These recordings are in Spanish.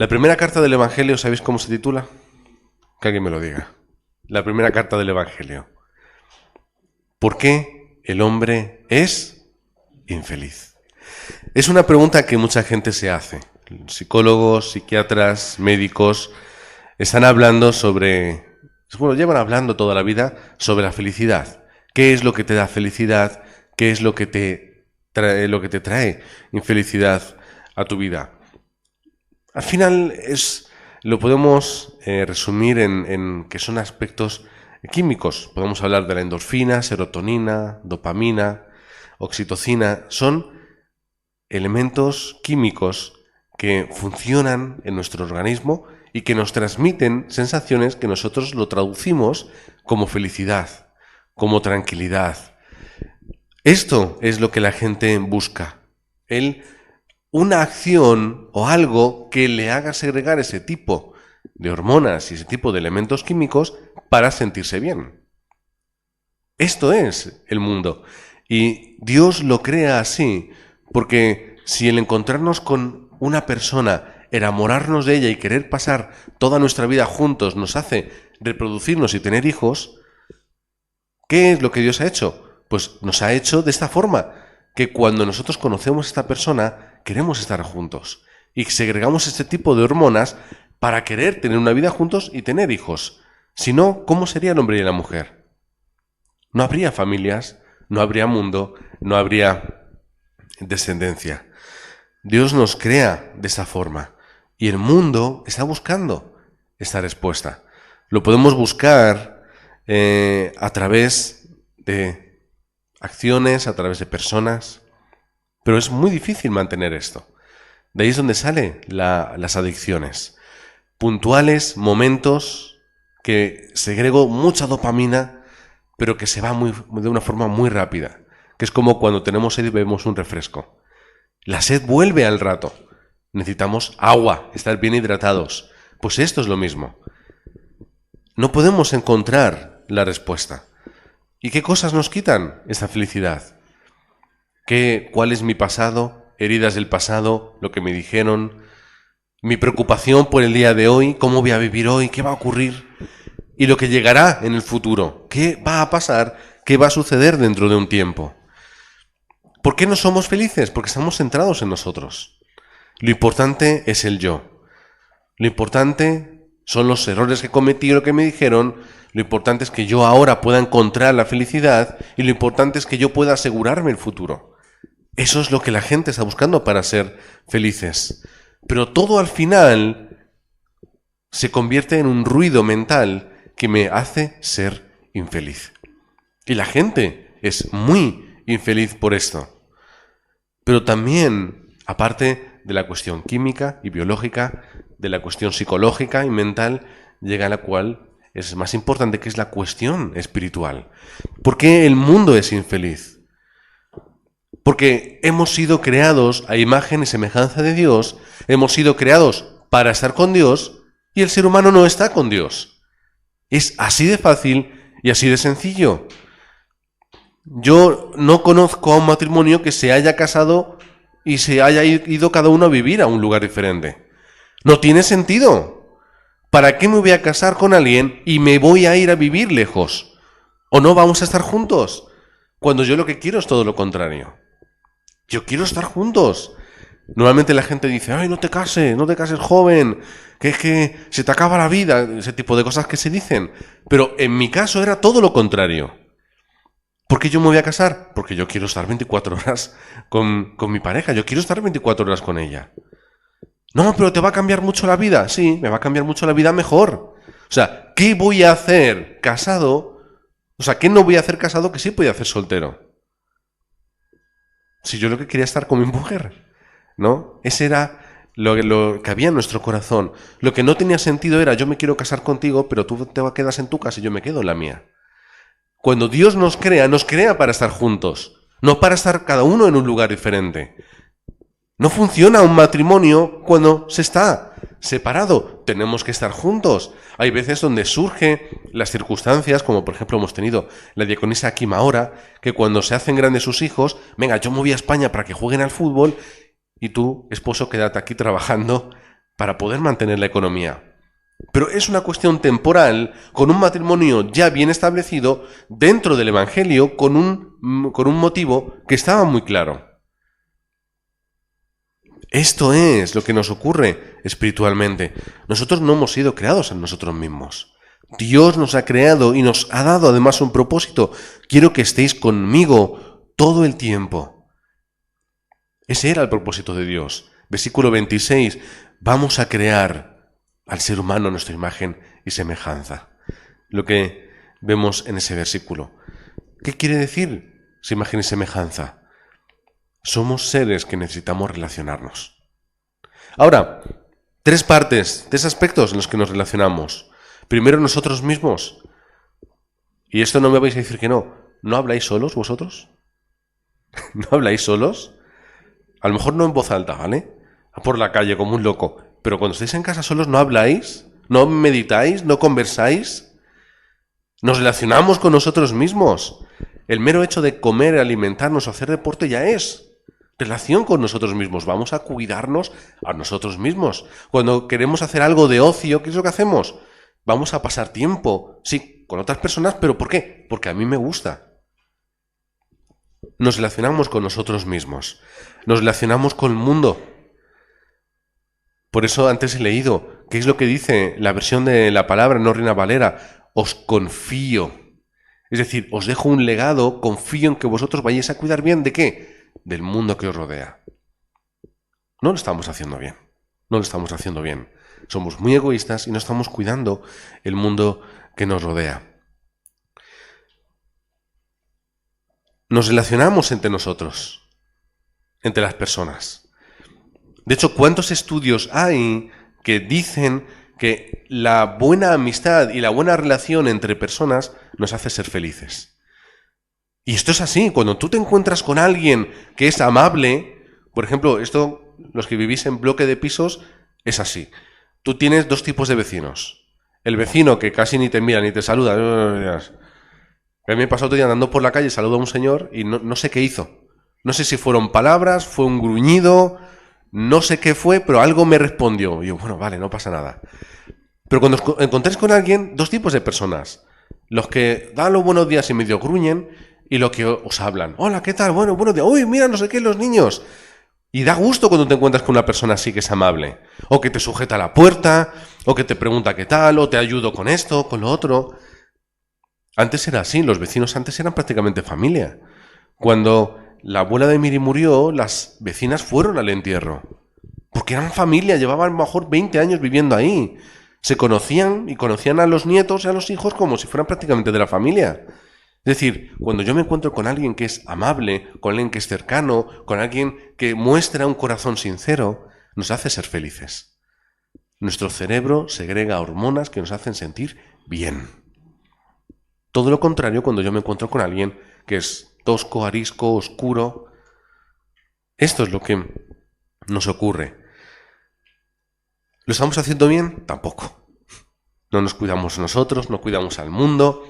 La primera carta del Evangelio, ¿sabéis cómo se titula? Que alguien me lo diga. La primera carta del Evangelio. ¿Por qué el hombre es infeliz? Es una pregunta que mucha gente se hace. Psicólogos, psiquiatras, médicos están hablando sobre... Bueno, llevan hablando toda la vida sobre la felicidad. ¿Qué es lo que te da felicidad? ¿Qué es lo que te trae infelicidad a tu vida? Al final lo podemos resumir en que son aspectos químicos. Podemos hablar de la endorfina, serotonina, dopamina, oxitocina. Son elementos químicos que funcionan en nuestro organismo y que nos transmiten sensaciones que nosotros lo traducimos como felicidad, como tranquilidad. Esto es lo que la gente busca. Una acción o algo que le haga segregar ese tipo de hormonas y ese tipo de elementos químicos para sentirse bien. Esto es el mundo. Y Dios lo crea así, porque si el encontrarnos con una persona, enamorarnos de ella y querer pasar toda nuestra vida juntos nos hace reproducirnos y tener hijos, ¿qué es lo que Dios ha hecho? Pues nos ha hecho de esta forma, que cuando nosotros conocemos a esta persona, queremos estar juntos. Y segregamos este tipo de hormonas para querer tener una vida juntos y tener hijos. Si no, ¿cómo sería el hombre y la mujer? No habría familias, no habría mundo, no habría descendencia. Dios nos crea de esa forma. Y el mundo está buscando esta respuesta. Lo podemos buscar a través de acciones, a través de personas, pero es muy difícil mantener esto. De ahí es donde salen las adicciones. Puntuales momentos que segrego mucha dopamina, pero que se va de una forma muy rápida, que es como cuando tenemos sed y bebemos un refresco. La sed vuelve al rato. Necesitamos agua, estar bien hidratados. Pues esto es lo mismo. No podemos encontrar la respuesta. ¿Y qué cosas nos quitan esta felicidad? ¿Cuál es mi pasado? Heridas del pasado, lo que me dijeron, mi preocupación por el día de hoy, cómo voy a vivir hoy, qué va a ocurrir y lo que llegará en el futuro, qué va a pasar, qué va a suceder dentro de un tiempo. ¿Por qué no somos felices? Porque estamos centrados en nosotros. Lo importante es el yo. Lo importante son los errores que cometí o lo que me dijeron. Lo importante es que yo ahora pueda encontrar la felicidad y lo importante es que yo pueda asegurarme el futuro. Eso es lo que la gente está buscando para ser felices. Pero todo al final se convierte en un ruido mental que me hace ser infeliz. Y la gente es muy infeliz por esto. Pero también, aparte de la cuestión química y biológica, de la cuestión psicológica y mental, llega a la cual es más importante, que es la cuestión espiritual. ¿Por qué el mundo es infeliz? Porque hemos sido creados a imagen y semejanza de Dios, hemos sido creados para estar con Dios y el ser humano no está con Dios. Es así de fácil y así de sencillo. Yo no conozco a un matrimonio que se haya casado y se haya ido cada uno a vivir a un lugar diferente. No tiene sentido. ¿Para qué me voy a casar con alguien y me voy a ir a vivir lejos? ¿O no vamos a estar juntos? Cuando yo lo que quiero es todo lo contrario. Yo quiero estar juntos. Normalmente la gente dice, ay, no te cases joven, que es que se te acaba la vida, ese tipo de cosas que se dicen. Pero en mi caso era todo lo contrario. ¿Por qué yo me voy a casar? Porque yo quiero estar 24 horas con mi pareja, yo quiero estar 24 horas con ella. No, pero ¿te va a cambiar mucho la vida? Sí, me va a cambiar mucho la vida mejor. O sea, ¿qué voy a hacer casado? O sea, ¿qué no voy a hacer casado que sí voy a hacer soltero? Si yo lo que quería es estar con mi mujer, ¿no? Ese era lo que había en nuestro corazón. Lo que no tenía sentido era, yo me quiero casar contigo, pero tú te quedas en tu casa y yo me quedo en la mía. Cuando Dios nos crea para estar juntos, no para estar cada uno en un lugar diferente. No funciona un matrimonio cuando se está separado. Tenemos que estar juntos. Hay veces donde surgen las circunstancias, como por ejemplo hemos tenido la diaconisa Kim ahora, que cuando se hacen grandes sus hijos, venga, yo me voy a España para que jueguen al fútbol y tú, esposo, quédate aquí trabajando para poder mantener la economía. Pero es una cuestión temporal, con un matrimonio ya bien establecido dentro del Evangelio, con un motivo que estaba muy claro. Esto es lo que nos ocurre espiritualmente. Nosotros no hemos sido creados en nosotros mismos. Dios nos ha creado y nos ha dado además un propósito. Quiero que estéis conmigo todo el tiempo. Ese era el propósito de Dios. Versículo 26. Vamos a crear al ser humano a nuestra imagen y semejanza. Lo que vemos en ese versículo. ¿Qué quiere decir esa imagen y semejanza? Somos seres que necesitamos relacionarnos. Ahora, tres aspectos en los que nos relacionamos. Primero, nosotros mismos. Y esto no me vais a decir que no. ¿No habláis solos vosotros? ¿No habláis solos? A lo mejor no en voz alta, ¿vale? Por la calle como un loco. Pero cuando estáis en casa solos, ¿no habláis? ¿No meditáis? ¿No conversáis? Nos relacionamos con nosotros mismos. El mero hecho de comer, alimentarnos o hacer deporte ya es relación con nosotros mismos. Vamos a cuidarnos a nosotros mismos. Cuando queremos hacer algo de ocio, ¿qué es lo que hacemos? Vamos a pasar tiempo, sí, con otras personas, ¿pero por qué? Porque a mí me gusta. Nos relacionamos con nosotros mismos. Nos relacionamos con el mundo. Por eso antes he leído, ¿qué es lo que dice la versión de la palabra, no Reina Valera? Os confío. Es decir, os dejo un legado, confío en que vosotros vayáis a cuidar bien ¿de qué? Del mundo que os rodea. No lo estamos haciendo bien. No lo estamos haciendo bien. Somos muy egoístas y no estamos cuidando el mundo que nos rodea. Nos relacionamos entre nosotros, entre las personas. De hecho, ¿cuántos estudios hay que dicen que la buena amistad y la buena relación entre personas nos hace ser felices? Y esto es así. Cuando tú te encuentras con alguien que es amable, por ejemplo, esto, los que vivís en bloque de pisos, es así. Tú tienes dos tipos de vecinos. El vecino que casi ni te mira ni te saluda. A mí me pasó otro día andando por la calle, saludo a un señor y no sé qué hizo. No sé si fueron palabras, fue un gruñido, no sé qué fue, pero algo me respondió. Y yo, bueno, vale, no pasa nada. Pero cuando os encontréis con alguien, dos tipos de personas. Los que dan los buenos días y medio gruñen y los que os hablan. Hola, ¿qué tal? Bueno, buenos días. Uy, mira, no sé qué, los niños. Y da gusto cuando te encuentras con una persona así que es amable. O que te sujeta a la puerta, o que te pregunta qué tal, o te ayudo con esto, con lo otro. Antes era así, los vecinos antes eran prácticamente familia. Cuando la abuela de Miri murió, las vecinas fueron al entierro. Porque eran familia, llevaban a lo mejor 20 años viviendo ahí. Se conocían y conocían a los nietos y a los hijos como si fueran prácticamente de la familia. Es decir, cuando yo me encuentro con alguien que es amable, con alguien que es cercano, con alguien que muestra un corazón sincero, nos hace ser felices. Nuestro cerebro segrega hormonas que nos hacen sentir bien. Todo lo contrario cuando yo me encuentro con alguien que es tosco, arisco, oscuro. Esto es lo que nos ocurre. ¿Lo estamos haciendo bien? Tampoco. No nos cuidamos nosotros, no cuidamos al mundo.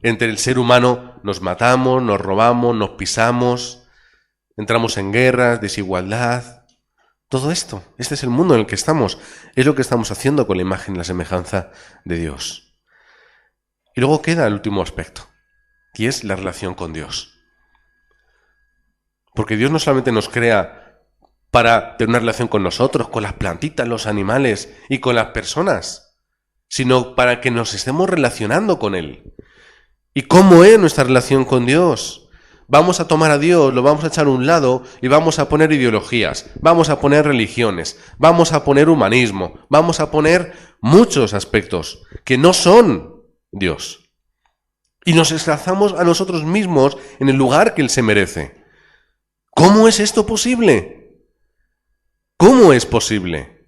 Entre el ser humano nos matamos, nos robamos, nos pisamos, entramos en guerras, desigualdad. Todo esto, este es el mundo en el que estamos. Es lo que estamos haciendo con la imagen y la semejanza de Dios. Y luego queda el último aspecto, y es la relación con Dios. Porque Dios no solamente nos crea para tener una relación con nosotros, con las plantitas, los animales y con las personas, sino para que nos estemos relacionando con Él. ¿Y cómo es nuestra relación con Dios? Vamos a tomar a Dios, lo vamos a echar a un lado y vamos a poner ideologías, vamos a poner religiones, vamos a poner humanismo, vamos a poner muchos aspectos que no son Dios. Y nos ensalzamos a nosotros mismos en el lugar que Él se merece. ¿Cómo es esto posible? ¿Cómo es posible?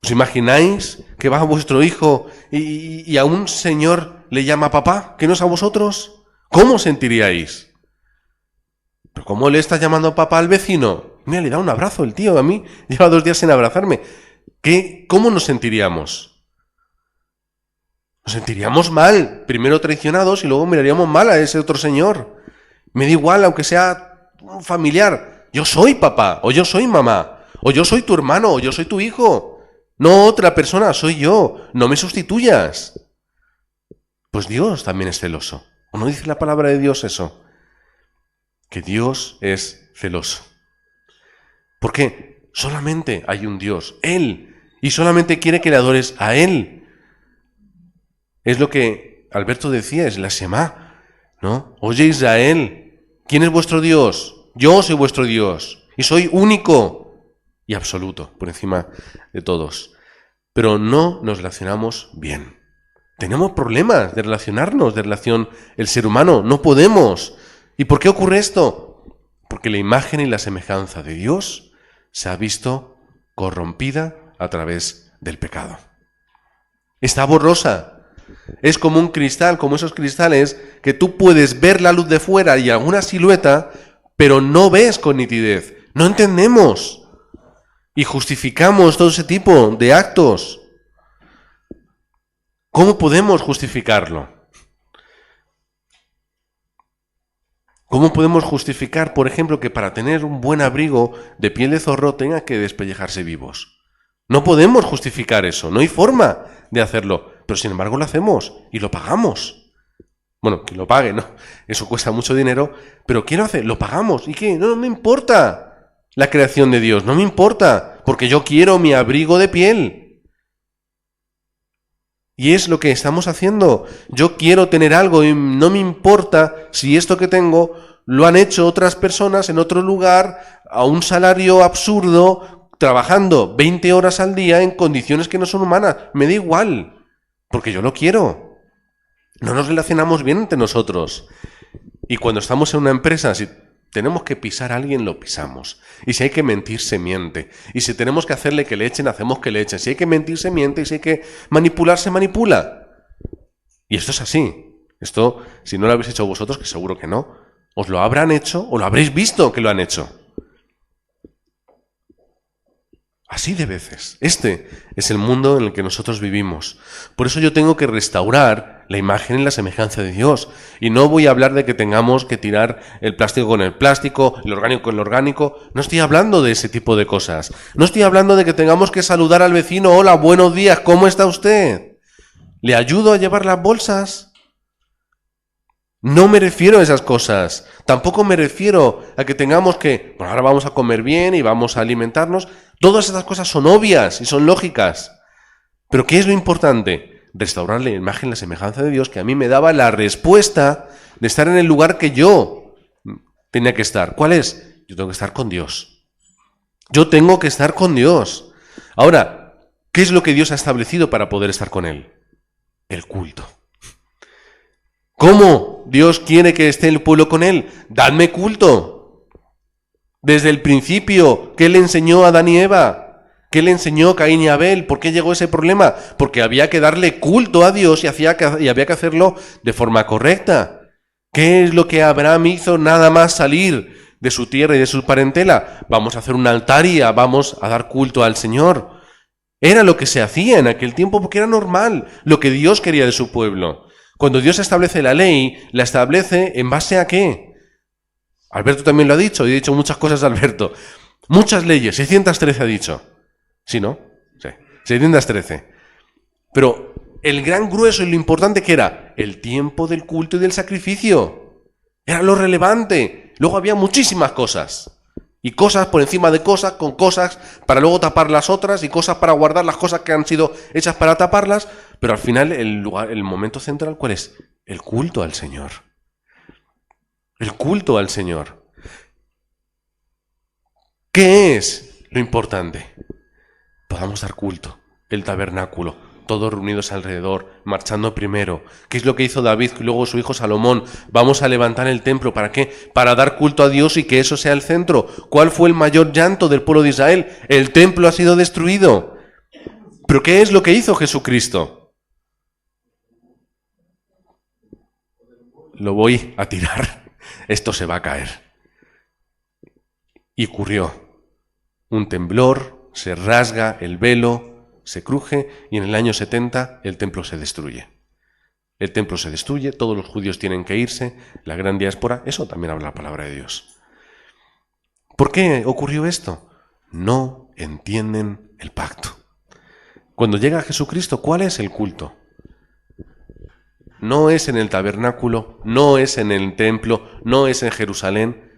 ¿Os imagináis que va a vuestro hijo y a un señor le llama papá, que no es a vosotros? ¿Cómo sentiríais? ¿Pero cómo le está llamando papá al vecino? Mira, le da un abrazo el tío, a mí lleva 2 días sin abrazarme. ¿Cómo nos sentiríamos? Nos sentiríamos mal, primero traicionados y luego miraríamos mal a ese otro señor. Me da igual, aunque sea un familiar. Yo soy papá o yo soy mamá. O yo soy tu hermano, o yo soy tu hijo. No otra persona, soy yo. No me sustituyas. Pues Dios también es celoso. ¿O no dice la palabra de Dios eso? Que Dios es celoso. ¿Por qué? Solamente hay un Dios, Él. Y solamente quiere que le adores a Él. Es lo que Alberto decía, es la Shema, ¿no? Oye Israel, ¿quién es vuestro Dios? Yo soy vuestro Dios. Y soy único y absoluto, por encima de todos. Pero no nos relacionamos bien. Tenemos problemas de relacionarnos, de relación el ser humano. No podemos. ¿Y por qué ocurre esto? Porque la imagen y la semejanza de Dios se ha visto corrompida a través del pecado. Está borrosa. Es como un cristal, como esos cristales que tú puedes ver la luz de fuera y alguna silueta, pero no ves con nitidez. No entendemos. Y justificamos todo ese tipo de actos. ¿Cómo podemos justificarlo? ¿Cómo podemos justificar, por ejemplo, que para tener un buen abrigo de piel de zorro tenga que despellejarse vivos? No podemos justificar eso, no hay forma de hacerlo, pero sin embargo lo hacemos y lo pagamos. Bueno, que lo pague, ¿no? Eso cuesta mucho dinero, pero ¿quién lo hace? Lo pagamos. ¿Y qué? No me importa la creación de Dios, no me importa, porque yo quiero mi abrigo de piel. Y es lo que estamos haciendo. Yo quiero tener algo y no me importa si esto que tengo lo han hecho otras personas en otro lugar a un salario absurdo, trabajando 20 horas al día en condiciones que no son humanas. Me da igual, porque yo lo quiero. No nos relacionamos bien entre nosotros. Y cuando estamos en una empresa, si tenemos que pisar a alguien, lo pisamos. Y si hay que mentir, se miente. Y si tenemos que hacerle que le echen, hacemos que le echen. Si hay que mentir, se miente. Y si hay que manipular, se manipula. Y esto es así. Esto, si no lo habéis hecho vosotros, que seguro que no, os lo habrán hecho o lo habréis visto que lo han hecho. Así de veces. Este es el mundo en el que nosotros vivimos. Por eso yo tengo que restaurar la imagen y la semejanza de Dios. Y no voy a hablar de que tengamos que tirar el plástico con el plástico, el orgánico con el orgánico. No estoy hablando de ese tipo de cosas. No estoy hablando de que tengamos que saludar al vecino. Hola, buenos días, ¿cómo está usted? ¿Le ayudo a llevar las bolsas? No me refiero a esas cosas. Tampoco me refiero a que tengamos que, bueno, ahora vamos a comer bien y vamos a alimentarnos. Todas esas cosas son obvias y son lógicas. Pero ¿qué es lo importante? Restaurar la imagen y la semejanza de Dios, que a mí me daba la respuesta de estar en el lugar que yo tenía que estar. ¿Cuál es? Yo tengo que estar con Dios. Yo tengo que estar con Dios. Ahora, ¿qué es lo que Dios ha establecido para poder estar con Él? El culto. ¿Cómo Dios quiere que esté el pueblo con Él? Dadme culto. Desde el principio, ¿qué le enseñó a Adán y Eva? ¿Qué le enseñó a Caín y Abel? ¿Por qué llegó ese problema? Porque había que darle culto a Dios y había que hacerlo de forma correcta. ¿Qué es lo que Abraham hizo nada más salir de su tierra y de su parentela? Vamos a hacer una altaria, vamos a dar culto al Señor. Era lo que se hacía en aquel tiempo porque era normal, lo que Dios quería de su pueblo. Cuando Dios establece la ley, la establece ¿en base a qué? Alberto también lo ha dicho, y he dicho muchas cosas de Alberto. Muchas leyes, 613 ha dicho. ¿Sí, no? Sí, 613. Pero el gran grueso y lo importante que era el tiempo del culto y del sacrificio. Era lo relevante. Luego había muchísimas cosas. Y cosas por encima de cosas, con cosas para luego tapar las otras y cosas para guardar las cosas que han sido hechas para taparlas. Pero al final el momento central, ¿cuál es? El culto al Señor. El culto al Señor. ¿Qué es lo importante? Podamos dar culto. El tabernáculo. Todos reunidos alrededor, marchando primero. ¿Qué es lo que hizo David y luego su hijo Salomón? Vamos a levantar el templo. ¿Para qué? Para dar culto a Dios y que eso sea el centro. ¿Cuál fue el mayor llanto del pueblo de Israel? El templo ha sido destruido. ¿Pero qué es lo que hizo Jesucristo? Lo voy a tirar. Esto se va a caer. Y ocurrió. Un temblor, se rasga el velo, se cruje y en el año 70 el templo se destruye. El templo se destruye, todos los judíos tienen que irse, la gran diáspora, eso también habla la palabra de Dios. ¿Por qué ocurrió esto? No entienden el pacto. Cuando llega Jesucristo, ¿cuál es el culto? No es en el tabernáculo, no es en el templo, no es en Jerusalén.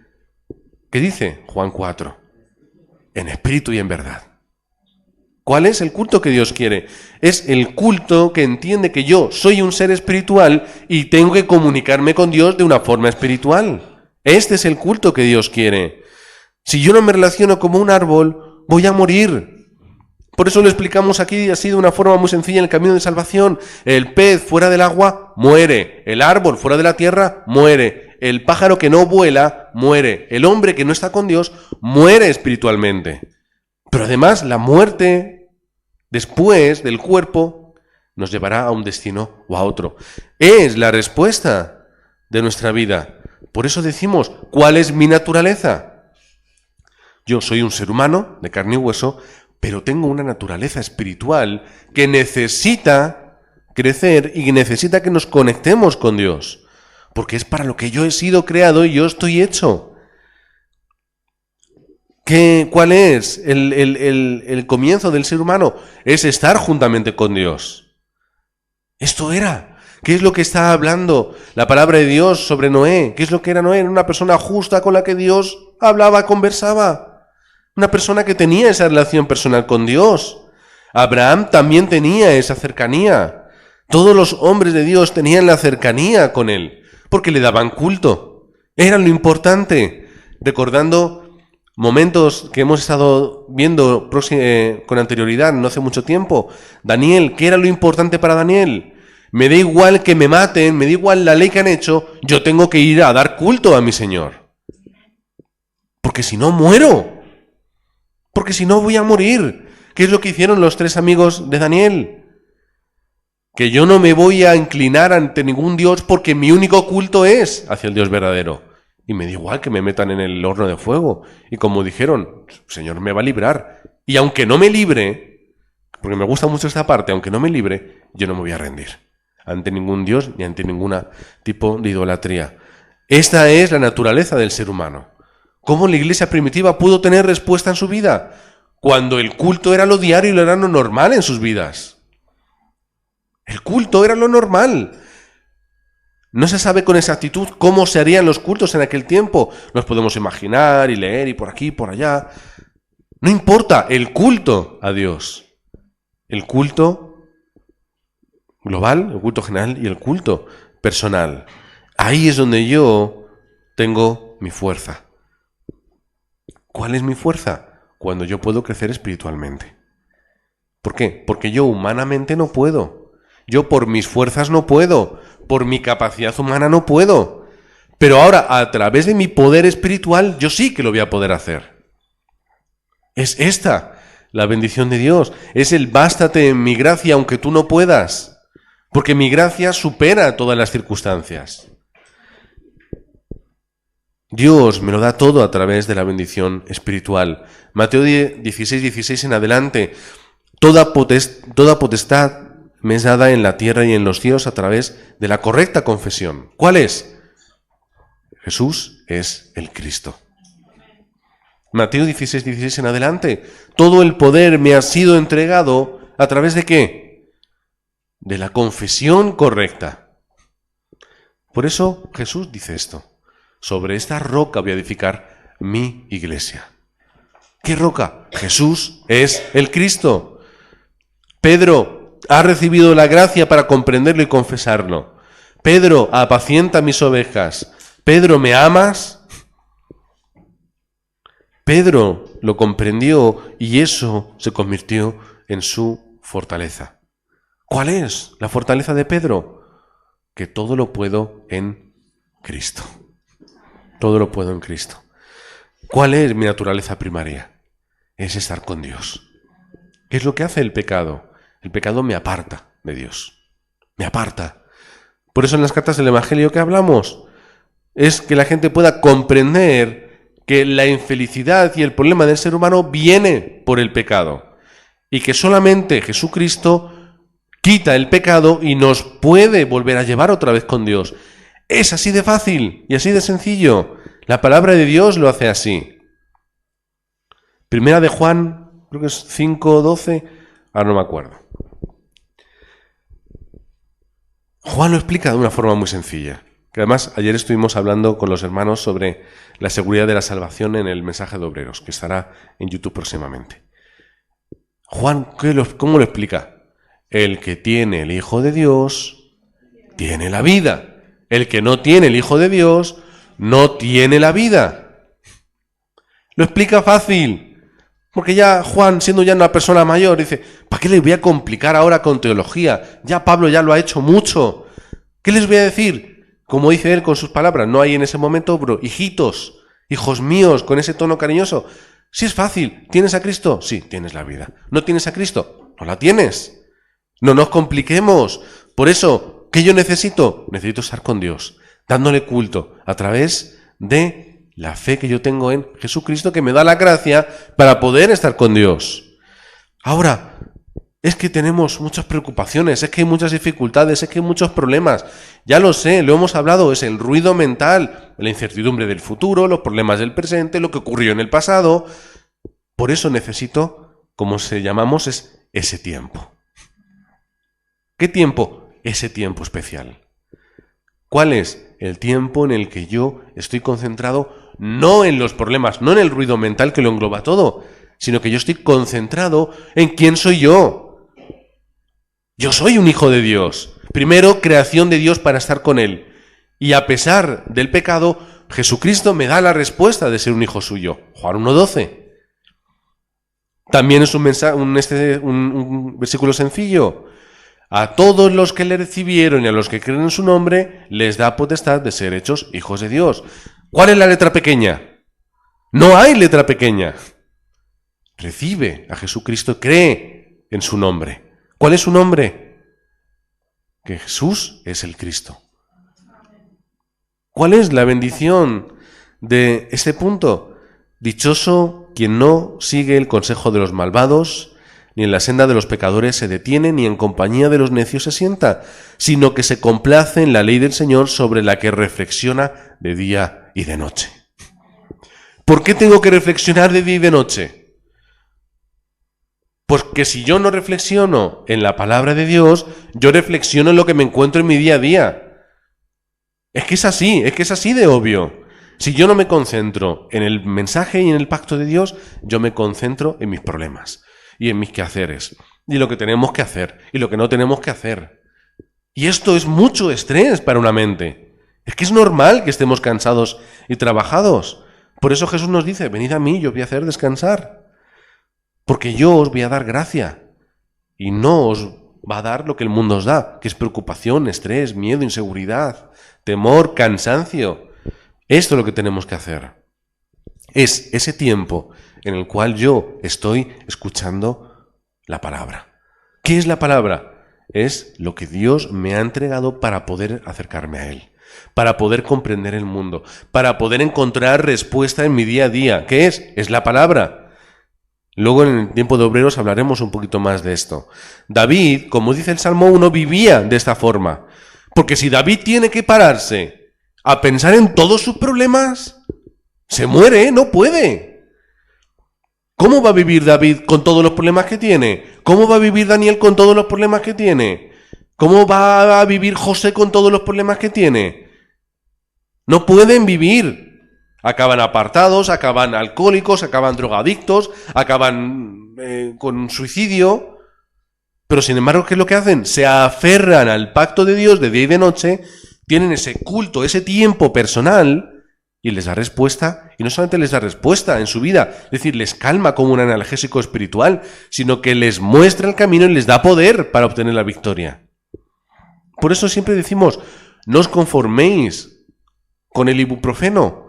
¿Qué dice Juan 4? En espíritu y en verdad. ¿Cuál es el culto que Dios quiere? Es el culto que entiende que yo soy un ser espiritual y tengo que comunicarme con Dios de una forma espiritual. Este es el culto que Dios quiere. Si yo no me relaciono como un árbol, voy a morir. Por eso lo explicamos aquí así de una forma muy sencilla en el camino de salvación. El pez fuera del agua muere. El árbol fuera de la tierra muere. El pájaro que no vuela muere. El hombre que no está con Dios muere espiritualmente. Pero además la muerte después del cuerpo nos llevará a un destino o a otro. Es la respuesta de nuestra vida. Por eso decimos, ¿cuál es mi naturaleza? Yo soy un ser humano de carne y hueso, pero tengo una naturaleza espiritual que necesita crecer y que necesita que nos conectemos con Dios, porque es para lo que yo he sido creado y yo estoy hecho. ¿Cuál es el comienzo del ser humano? Es estar juntamente con Dios. Esto era. ¿Qué es lo que está hablando la palabra de Dios sobre Noé? ¿Qué es lo que era Noé? Era una persona justa con la que Dios hablaba, conversaba. Una persona que tenía esa relación personal con Dios. Abraham también tenía esa cercanía. Todos los hombres de Dios tenían la cercanía con él, porque le daban culto. Era lo importante. Recordando momentos que hemos estado viendo con anterioridad, no hace mucho tiempo. Daniel, ¿qué era lo importante para Daniel? Me da igual que me maten, me da igual la ley que han hecho, yo tengo que ir a dar culto a mi Señor. Porque si no, muero. Porque si no, voy a morir. ¿Qué es lo que hicieron los 3 amigos de Daniel? Que yo no me voy a inclinar ante ningún Dios porque mi único culto es hacia el Dios verdadero. Y me da igual que me metan en el horno de fuego. Y como dijeron, Señor me va a librar. Y aunque no me libre, porque me gusta mucho esta parte, aunque no me libre, yo no me voy a rendir ante ningún Dios ni ante ningún tipo de idolatría. Esta es la naturaleza del ser humano. ¿Cómo la iglesia primitiva pudo tener respuesta en su vida? Cuando el culto era lo diario y era lo normal en sus vidas. El culto era lo normal. No se sabe con exactitud cómo se harían los cultos en aquel tiempo. Nos podemos imaginar y leer y por aquí y por allá. No importa, el culto a Dios. El culto global, el culto general y el culto personal. Ahí es donde yo tengo mi fuerza. ¿Cuál es mi fuerza? Cuando yo puedo crecer espiritualmente. ¿Por qué? Porque yo humanamente no puedo. Yo por mis fuerzas no puedo. Por mi capacidad humana no puedo. Pero ahora, a través de mi poder espiritual, yo sí que lo voy a poder hacer. Es esta la bendición de Dios. Es el bástate en mi gracia aunque tú no puedas. Porque mi gracia supera todas las circunstancias. Dios me lo da todo a través de la bendición espiritual. Mateo 16:16 en adelante. Toda potestad me es dada en la tierra y en los cielos a través de la correcta confesión. ¿Cuál es? Jesús es el Cristo. Mateo 16:16 en adelante. Todo el poder me ha sido entregado ¿a través de qué? De la confesión correcta. Por eso Jesús dice esto. Sobre esta roca voy a edificar mi iglesia. ¿Qué roca? Jesús es el Cristo. Pedro ha recibido la gracia para comprenderlo y confesarlo. Pedro, apacienta mis ovejas. Pedro, ¿me amas? Pedro lo comprendió y eso se convirtió en su fortaleza. ¿Cuál es la fortaleza de Pedro? Que todo lo puedo en Cristo. Todo lo puedo en Cristo. ¿Cuál es mi naturaleza primaria? Es estar con Dios. ¿Qué es lo que hace el pecado? El pecado me aparta de Dios. Me aparta. Por eso en las cartas del Evangelio que hablamos es que la gente pueda comprender que la infelicidad y el problema del ser humano viene por el pecado. Y que solamente Jesucristo quita el pecado y nos puede volver a llevar otra vez con Dios. Es así de fácil y así de sencillo. La palabra de Dios lo hace así. Primera de Juan creo que es 5:12, ahora no me acuerdo. Juan lo explica de una forma muy sencilla. Que además, ayer estuvimos hablando con los hermanos sobre la seguridad de la salvación en el mensaje de Obreros, que estará en YouTube próximamente. Juan, ¿cómo lo explica? El que tiene el Hijo de Dios, tiene la vida. El que no tiene el Hijo de Dios, no tiene la vida. Lo explica fácil. Porque ya Juan, siendo ya una persona mayor, dice, ¿para qué les voy a complicar ahora con teología? Ya Pablo ya lo ha hecho mucho. ¿Qué les voy a decir? Como dice él con sus palabras, no hay en ese momento, bro, hijitos, hijos míos, con ese tono cariñoso. Sí es fácil. ¿Tienes a Cristo? Sí, tienes la vida. ¿No tienes a Cristo? No la tienes. No nos compliquemos. Por eso, ¿qué yo necesito? Necesito estar con Dios, dándole culto a través de la fe que yo tengo en Jesucristo, que me da la gracia para poder estar con Dios. Ahora, es que tenemos muchas preocupaciones, es que hay muchas dificultades, es que hay muchos problemas. Ya lo sé, lo hemos hablado, es el ruido mental, la incertidumbre del futuro, los problemas del presente, lo que ocurrió en el pasado. Por eso necesito, como se llamamos, es ese tiempo. ¿Qué tiempo? Ese tiempo especial. ¿Cuál es? El tiempo en el que yo estoy concentrado no en los problemas, no en el ruido mental que lo engloba todo, sino que yo estoy concentrado en quién soy yo. Yo soy un hijo de Dios. Primero, creación de Dios para estar con Él. Y a pesar del pecado, Jesucristo me da la respuesta de ser un hijo suyo. Juan 1:12. También es un versículo sencillo. A todos los que le recibieron y a los que creen en su nombre, les da potestad de ser hechos hijos de Dios. ¿Cuál es la letra pequeña? No hay letra pequeña. Recibe a Jesucristo, cree en su nombre. ¿Cuál es su nombre? Que Jesús es el Cristo. ¿Cuál es la bendición de este punto? Dichoso quien no sigue el consejo de los malvados, ni en la senda de los pecadores se detiene, ni en compañía de los necios se sienta, sino que se complace en la ley del Señor, sobre la que reflexiona de día y de noche. ¿Por qué tengo que reflexionar de día y de noche? Porque si yo no reflexiono en la palabra de Dios, yo reflexiono en lo que me encuentro en mi día a día. Es que es así de obvio. Si yo no me concentro en el mensaje y en el pacto de Dios, yo me concentro en mis problemas y en mis quehaceres, y lo que tenemos que hacer y lo que no tenemos que hacer. Y esto es mucho estrés para una mente. Es que es normal que estemos cansados y trabajados. Por eso Jesús nos dice, venid a mí, yo os voy a hacer descansar. Porque yo os voy a dar gracia y no os va a dar lo que el mundo os da, que es preocupación, estrés, miedo, inseguridad, temor, cansancio. Esto es lo que tenemos que hacer. Es ese tiempo en el cual yo estoy escuchando la palabra. ¿Qué es la palabra? Es lo que Dios me ha entregado para poder acercarme a Él, para poder comprender el mundo, para poder encontrar respuesta en mi día a día. ¿Qué es? Es la palabra. Luego en el tiempo de Obreros hablaremos un poquito más de esto. David, como dice el Salmo 1, vivía de esta forma. Porque si David tiene que pararse a pensar en todos sus problemas, se muere, no puede. ¿Cómo va a vivir David con todos los problemas que tiene? ¿Cómo va a vivir Daniel con todos los problemas que tiene? ¿Cómo va a vivir José con todos los problemas que tiene? No pueden vivir. Acaban apartados, acaban alcohólicos, acaban drogadictos, acaban con suicidio. Pero sin embargo, ¿qué es lo que hacen? Se aferran al pacto de Dios de día y de noche, tienen ese culto, ese tiempo personal, y les da respuesta. Y no solamente les da respuesta en su vida, es decir, les calma como un analgésico espiritual, sino que les muestra el camino y les da poder para obtener la victoria. Por eso siempre decimos, no os conforméis con el ibuprofeno,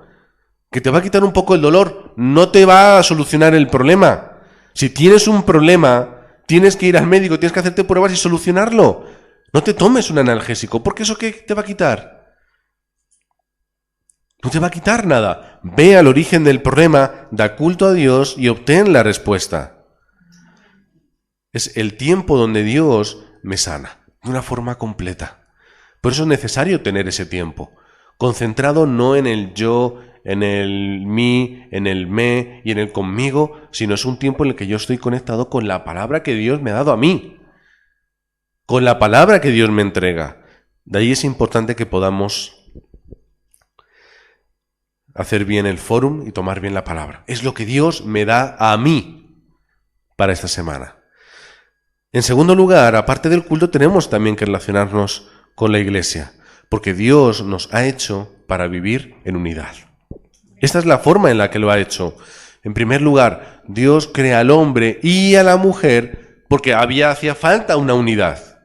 que te va a quitar un poco el dolor, no te va a solucionar el problema. Si tienes un problema, tienes que ir al médico, tienes que hacerte pruebas y solucionarlo. No te tomes un analgésico, porque ¿eso qué te va a quitar? No te va a quitar nada. Ve al origen del problema, da culto a Dios y obtén la respuesta. Es el tiempo donde Dios me sana, de una forma completa. Por eso es necesario tener ese tiempo, concentrado no en el yo en el mí, en el me y en el conmigo, sino es un tiempo en el que yo estoy conectado con la palabra que Dios me ha dado a mí, con la palabra que Dios me entrega. De ahí es importante que podamos hacer bien el fórum y tomar bien la palabra. Es lo que Dios me da a mí para esta semana. En segundo lugar, aparte del culto, tenemos también que relacionarnos con la iglesia, porque Dios nos ha hecho para vivir en unidad. Esta es la forma en la que lo ha hecho. En primer lugar, Dios crea al hombre y a la mujer porque hacía falta una unidad.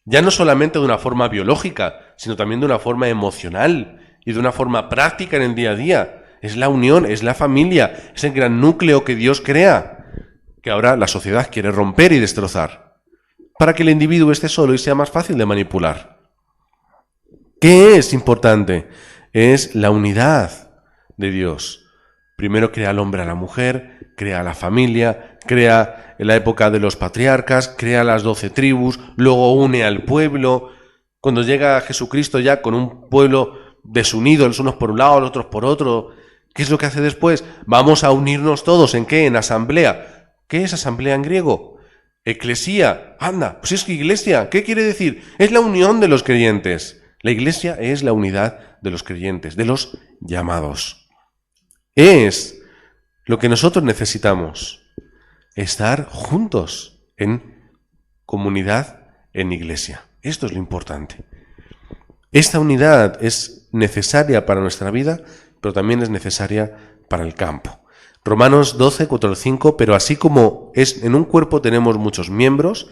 Ya no solamente de una forma biológica, sino también de una forma emocional y de una forma práctica en el día a día. Es la unión, es la familia, es el gran núcleo que Dios crea, que ahora la sociedad quiere romper y destrozar, para que el individuo esté solo y sea más fácil de manipular. ¿Qué es importante? Es la unidad de Dios. Primero crea al hombre a la mujer, crea a la familia, crea en la época de los patriarcas, crea las 12 tribus, luego une al pueblo. Cuando llega Jesucristo ya con un pueblo desunido, los unos por un lado, los otros por otro, ¿qué es lo que hace después? Vamos a unirnos todos, ¿en qué? En asamblea. ¿Qué es asamblea en griego? Eclesía. Anda, pues es que iglesia, ¿qué quiere decir? Es la unión de los creyentes. La iglesia es la unidad de los creyentes, de los llamados. Es lo que nosotros necesitamos, estar juntos en comunidad, en iglesia. Esto es lo importante. Esta unidad es necesaria para nuestra vida, pero también es necesaria para el campo. Romanos 12, 4 al 5, pero así como en un cuerpo tenemos muchos miembros,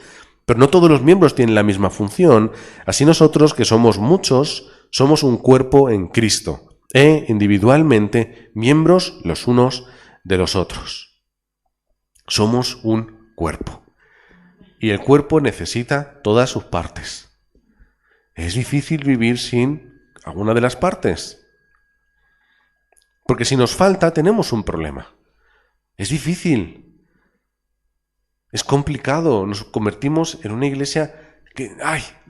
pero no todos los miembros tienen la misma función, así nosotros, que somos muchos, somos un cuerpo en Cristo, individualmente miembros los unos de los otros. Somos un cuerpo. Y el cuerpo necesita todas sus partes. Es difícil vivir sin alguna de las partes. Porque si nos falta, tenemos un problema. Es difícil. Es complicado. Nos convertimos en una iglesia que,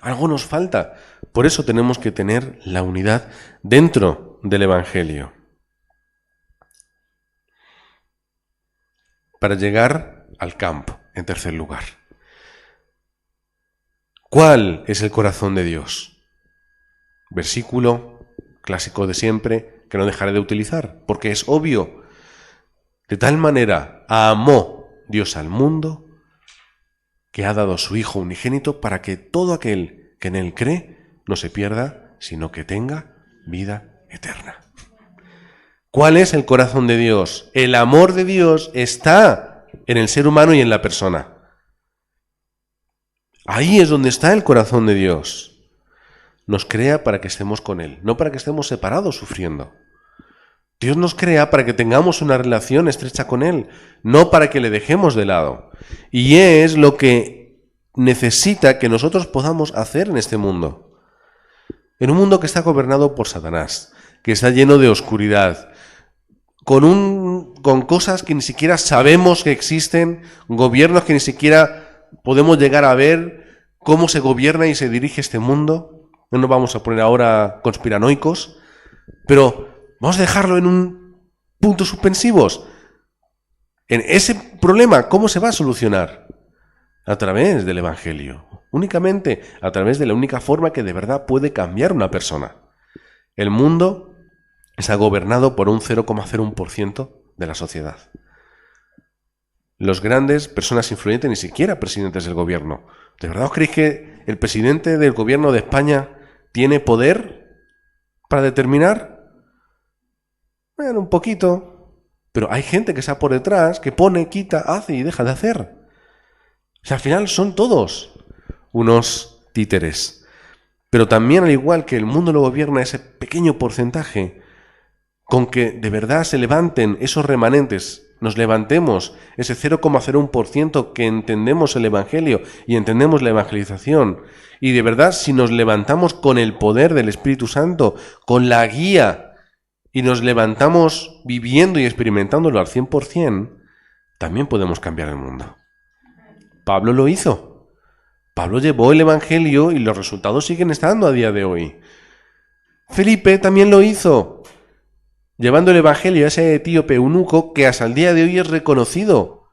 algo nos falta. Por eso tenemos que tener la unidad dentro del Evangelio. Para llegar al campo, en tercer lugar. ¿Cuál es el corazón de Dios? Versículo clásico de siempre que no dejaré de utilizar, porque es obvio. De tal manera amó Dios al mundo que ha dado a su Hijo unigénito para que todo aquel que en él cree no se pierda, sino que tenga vida eterna. ¿Cuál es el corazón de Dios? El amor de Dios está en el ser humano y en la persona. Ahí es donde está el corazón de Dios. Nos crea para que estemos con Él, no para que estemos separados sufriendo. Dios nos crea para que tengamos una relación estrecha con Él, no para que le dejemos de lado. Y es lo que necesita que nosotros podamos hacer en este mundo. En un mundo que está gobernado por Satanás, que está lleno de oscuridad, con cosas que ni siquiera sabemos que existen, gobiernos que ni siquiera podemos llegar a ver cómo se gobierna y se dirige este mundo. No nos vamos a poner ahora conspiranoicos, pero vamos a dejarlo en un punto suspensivos. En ese problema, ¿cómo se va a solucionar? A través del Evangelio. Únicamente a través de la única forma que de verdad puede cambiar una persona. El mundo está gobernado por un 0,01% de la sociedad. Los grandes personas influyentes, ni siquiera presidentes del gobierno. ¿De verdad os creéis que el presidente del gobierno de España tiene poder para determinar? Bueno, un poquito. Pero hay gente que está por detrás, que pone, quita, hace y deja de hacer. O sea, al final son todos unos títeres. Pero también, al igual que el mundo lo gobierna ese pequeño porcentaje, con que de verdad se levanten esos remanentes, nos levantemos ese 0,01% que entendemos el Evangelio y entendemos la evangelización, y de verdad si nos levantamos con el poder del Espíritu Santo, con la guía, y nos levantamos viviendo y experimentándolo al 100%, también podemos cambiar el mundo. Pablo lo hizo. Pablo llevó el Evangelio y los resultados siguen estando a día de hoy. Felipe también lo hizo. llevando el Evangelio a ese etíope eunuco que hasta el día de hoy es reconocido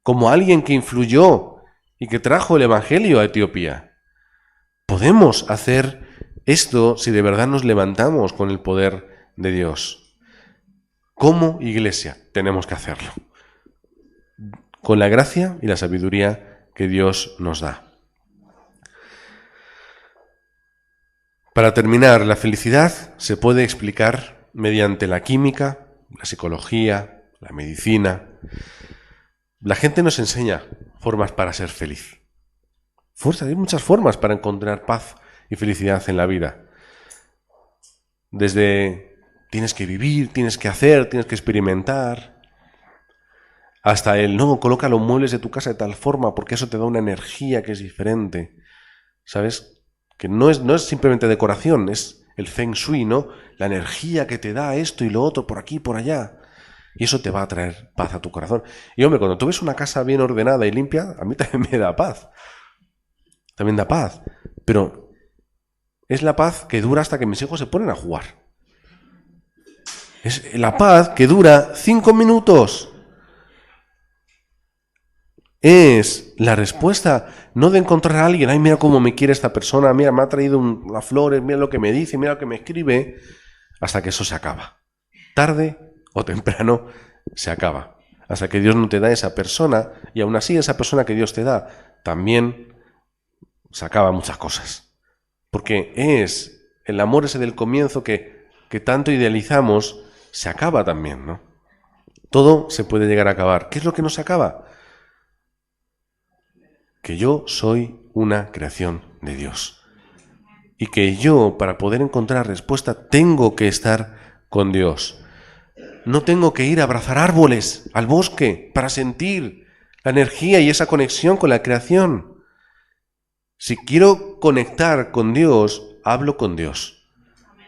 como alguien que influyó y que trajo el Evangelio a Etiopía. Podemos hacer esto si de verdad nos levantamos con el poder de Dios. Como iglesia tenemos que hacerlo, con la gracia y la sabiduría que Dios nos da. Para terminar, la felicidad se puede explicar mediante la química, la psicología, la medicina. La gente nos enseña formas para ser feliz. Hay muchas formas para encontrar paz y felicidad en la vida. Desde tienes que vivir, tienes que hacer, tienes que experimentar, hasta el no, coloca los muebles de tu casa de tal forma porque eso te da una energía que es diferente. ¿Sabes? Que no es simplemente decoración, es el Feng Shui, ¿no? La energía que te da esto y lo otro, por aquí y por allá. Y eso te va a traer paz a tu corazón. Y hombre, cuando tú ves una casa bien ordenada y limpia, a mí también me da paz. También da paz. Pero es la paz que dura hasta que mis hijos se ponen a jugar. Es la paz que dura 5 minutos. Es la respuesta, no de encontrar a alguien, ay, mira cómo me quiere esta persona, mira, me ha traído unas flores, mira lo que me dice, mira lo que me escribe, hasta que eso se acaba. Tarde o temprano se acaba. Hasta que Dios no te da esa persona, y aún así esa persona que Dios te da, también se acaba muchas cosas. Porque es el amor ese del comienzo que tanto idealizamos, se acaba también, ¿no? Todo se puede llegar a acabar. ¿Qué es lo que no se acaba? Que yo soy una creación de Dios. Y que yo, para poder encontrar respuesta, tengo que estar con Dios. No tengo que ir a abrazar árboles, al bosque, para sentir la energía y esa conexión con la creación. Si quiero conectar con Dios, hablo con Dios.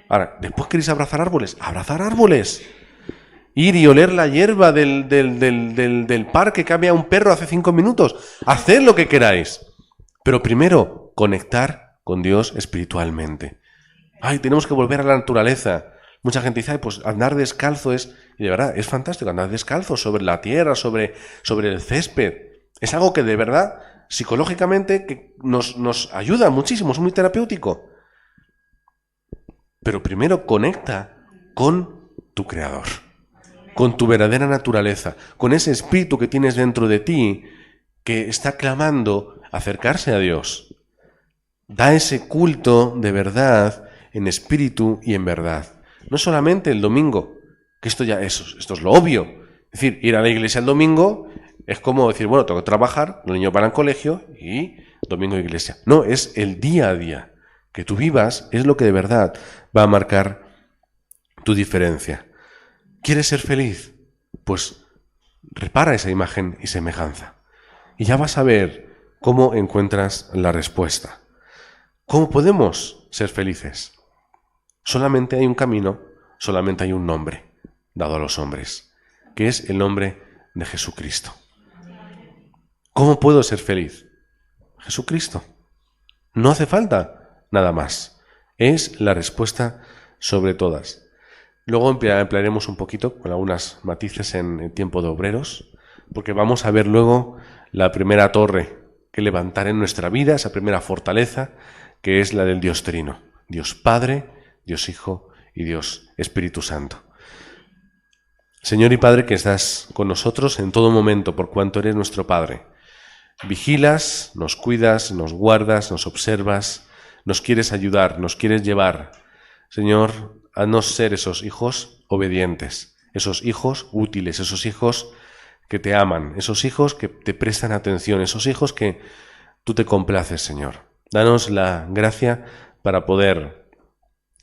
Ahora, ¿después queréis abrazar árboles? ¡Abrazar árboles! Ir y oler la hierba del parque que había un perro hace 5 minutos. Haced lo que queráis. Pero primero, conectar con Dios espiritualmente. Ay, tenemos que volver a la naturaleza. Mucha gente dice, ay, pues andar descalzo es... Y de verdad, es fantástico andar descalzo sobre la tierra, sobre el césped. Es algo que de verdad, psicológicamente, que nos ayuda muchísimo, es muy terapéutico. Pero primero conecta con tu Creador, con tu verdadera naturaleza, con ese espíritu que tienes dentro de ti que está clamando acercarse a Dios. Da ese culto de verdad en espíritu y en verdad. No solamente el domingo, que esto es lo obvio. Es decir, ir a la iglesia el domingo es como decir, bueno, tengo que trabajar, los niños van al colegio y domingo iglesia. No, es el día a día. Que tú vivas es lo que de verdad va a marcar tu diferencia. ¿Quieres ser feliz? Pues repara esa imagen y semejanza. Y ya vas a ver cómo encuentras la respuesta. ¿Cómo podemos ser felices? Solamente hay un camino, solamente hay un nombre dado a los hombres, que es el nombre de Jesucristo. ¿Cómo puedo ser feliz? Jesucristo. No hace falta nada más. Es la respuesta sobre todas. Luego emplearemos un poquito con algunas matices en el tiempo de obreros, porque vamos a ver luego la primera torre que levantar en nuestra vida, esa primera fortaleza, que es la del Dios Trino. Dios Padre, Dios Hijo y Dios Espíritu Santo. Señor y Padre, que estás con nosotros en todo momento, por cuanto eres nuestro Padre. Vigilas, nos cuidas, nos guardas, nos observas, nos quieres ayudar, nos quieres llevar. Señor, haznos ser esos hijos obedientes, esos hijos útiles, esos hijos que te aman, esos hijos que te prestan atención, esos hijos que tú te complaces, Señor. Danos la gracia para poder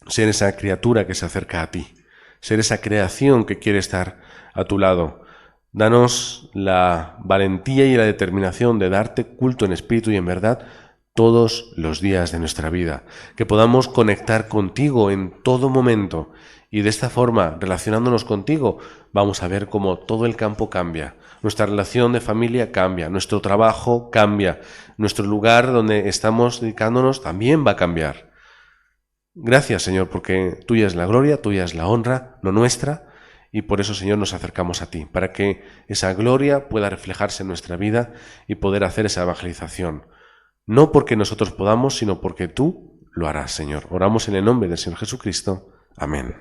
ser esa criatura que se acerca a ti, ser esa creación que quiere estar a tu lado. Danos la valentía y la determinación de darte culto en espíritu y en verdad todos los días de nuestra vida, que podamos conectar contigo en todo momento y de esta forma, relacionándonos contigo, vamos a ver cómo todo el campo cambia, nuestra relación de familia cambia, nuestro trabajo cambia, nuestro lugar donde estamos dedicándonos también va a cambiar. Gracias, Señor, porque tuya es la gloria, tuya es la honra, no nuestra, y por eso, Señor, nos acercamos a ti, para que esa gloria pueda reflejarse en nuestra vida y poder hacer esa evangelización. No porque nosotros podamos, sino porque tú lo harás, Señor. Oramos en el nombre del Señor Jesucristo. Amén.